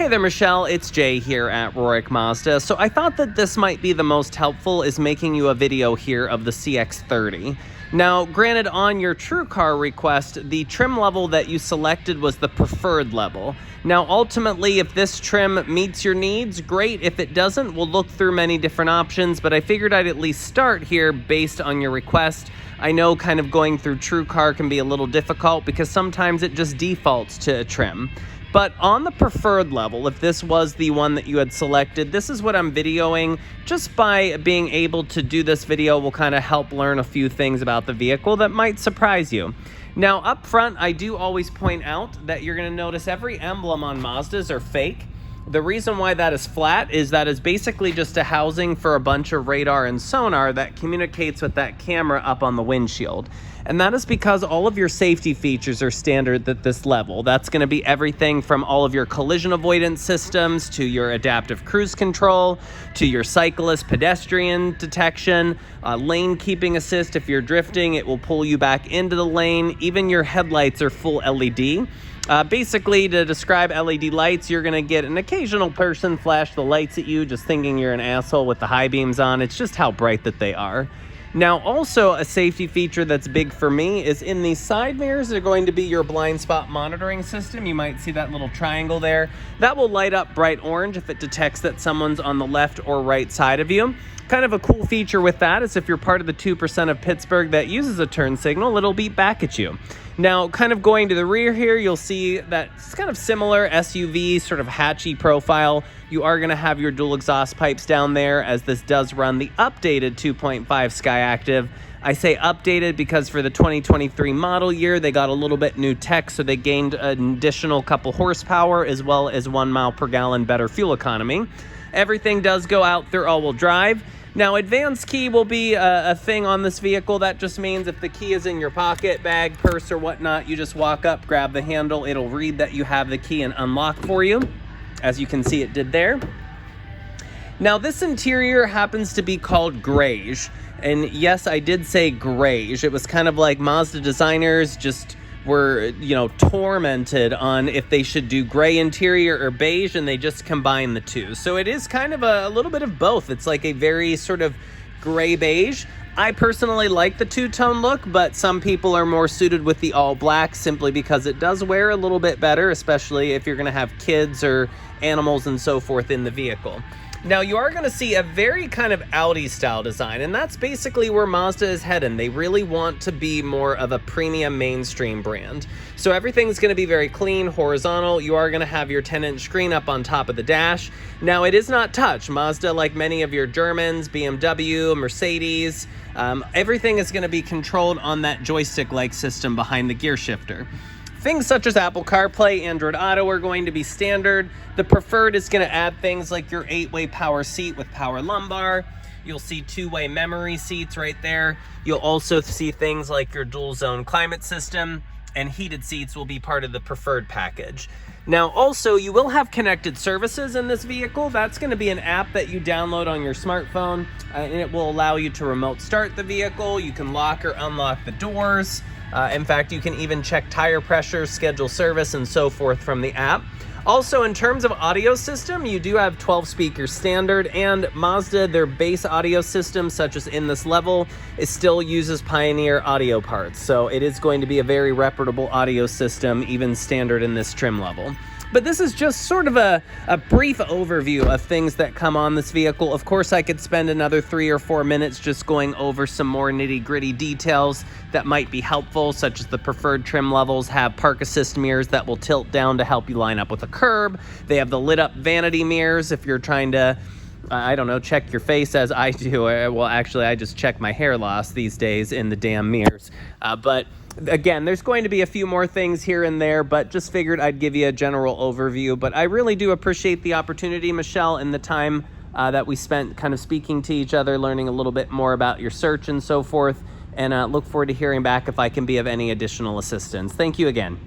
Hey there, Michelle. It's Jay here at Rorik Mazda. So I thought that this might be the most helpful is making you a video here of the CX-30. Now, granted, on your TrueCar request, the trim level that you selected was the preferred level. Now, ultimately, if this trim meets your needs, great. If it doesn't, we'll look through many different options, but I figured I'd at least start here based on your request. I know kind of going through TrueCar can be a little difficult because sometimes it just defaults to a trim. But on the preferred level, if this was the one that you had selected, this is what I'm videoing. Just by being able to do this video will kind of help learn a few things about the vehicle that might surprise you. Now, up front, I do always point out that you're going to notice every emblem on Mazdas are fake. The reason why that is flat is that is basically just a housing for a bunch of radar and sonar that communicates with that camera up on the windshield. And that is because all of your safety features are standard at this level. That's going to be everything from all of your collision avoidance systems to your adaptive cruise control to your cyclist pedestrian detection, lane keeping assist. If you're drifting, it will pull you back into the lane. Even your headlights are full LED. Basically, to describe LED lights, you're going to get an occasional person flash the lights at you just thinking you're an asshole with the high beams on. It's just how bright that they are. Now, also a safety feature that's big for me is in these side mirrors, they're going to be your blind spot monitoring system. You might see that little triangle there. That will light up bright orange if it detects that someone's on the left or right side of you. Kind of a cool feature with that is if you're part of the 2% of Pittsburgh that uses a turn signal, it'll beep back at you. Now, kind of going to the rear here, you'll see that it's kind of similar SUV, sort of hatchy profile. You are going to have your dual exhaust pipes down there as this does run the updated 2.5 Skyactiv. I say updated because for the 2023 model year, they got a little bit new tech, so they gained an additional couple horsepower as well as 1 mile per gallon better fuel economy. Everything does go out through all-wheel drive. Now, advanced key will be a thing on this vehicle. That just means if the key is in your pocket, bag, purse, or whatnot, you just walk up, grab the handle. It'll read that you have the key and unlock for you. As you can see, it did there. Now, this interior happens to be called Greige. And yes, I did say Greige. It was kind of like Mazda designers just were, tormented on if they should do gray interior or beige, and they just combine the two. So it is kind of a little bit of both. It's like a very sort of gray beige. I personally like the two-tone look, but some people are more suited with the all black simply because it does wear a little bit better, especially if you're going to have kids or animals and so forth in the vehicle. Now, you are going to see a very kind of Audi style design, and that's basically where Mazda is heading. They really want to be more of a premium mainstream brand. So everything's going to be very clean, horizontal. You are going to have your 10-inch screen up on top of the dash. Now, it is not touch. Mazda, like many of your Germans, BMW, Mercedes, everything is going to be controlled on that joystick-like system behind the gear shifter. Things such as Apple CarPlay, Android Auto are going to be standard. The preferred is going to add things like your 8-way power seat with power lumbar. You'll see 2-way memory seats right there. You'll also see things like your dual zone climate system, and heated seats will be part of the preferred package. Now, also, you will have connected services in this vehicle. That's going to be an app that you download on your smartphone, and it will allow you to remote start the vehicle. You can lock or unlock the doors. In fact, you can even check tire pressure, schedule service, and so forth from the app. Also, in terms of audio system, you do have 12 speakers standard, and Mazda, their base audio system, such as in this level, it still uses Pioneer audio parts. So it is going to be a very reputable audio system, even standard in this trim level. But this is just sort of a brief overview of things that come on this vehicle. Of course, I could spend another 3 or 4 minutes just going over some more nitty-gritty details that might be helpful, such as the preferred trim levels have park assist mirrors that will tilt down to help you line up with a curb. They have the lit-up vanity mirrors if you're trying to, check your face as I do. Well, actually, I just check my hair loss these days in the damn mirrors. But again, there's going to be a few more things here and there, but just figured I'd give you a general overview. But I really do appreciate the opportunity, Michelle, and the time that we spent kind of speaking to each other, learning a little bit more about your search and so forth, and look forward to hearing back if I can be of any additional assistance. Thank you again.